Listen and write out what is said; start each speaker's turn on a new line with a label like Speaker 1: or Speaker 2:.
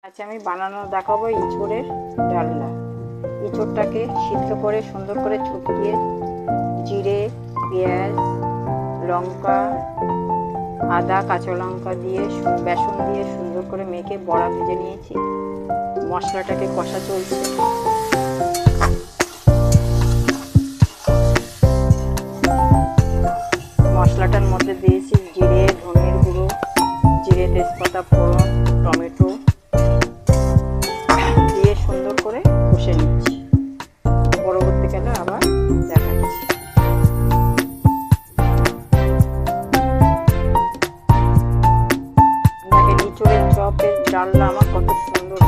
Speaker 1: আচ্ছা, আমি বানানো দেখাবো ইঁচড়ের ডালনা। ইঁচড়টাকে সিদ্ধ করে সুন্দর করে চটকিয়ে জিরে, পেঁয়াজ, লঙ্কা, আদা, কাঁচা লঙ্কা দিয়ে বেসন দিয়ে সুন্দর করে মেখে বড়া ভেজে নিয়েছি। মশলাটাকে কষা চলছে। মশলাটার মধ্যে দিয়েছি জিরে, ধনের গুঁড়ো, জিরে, তেজপাতা ফোড়ন, টমেটো দিয়ে সুন্দর করে কষে নিচ্ছি। পরবর্তীকালে আবার দেখাচ্ছি। দেখেন ইঁচড়ের চপের ডালনা আমার কত সুন্দর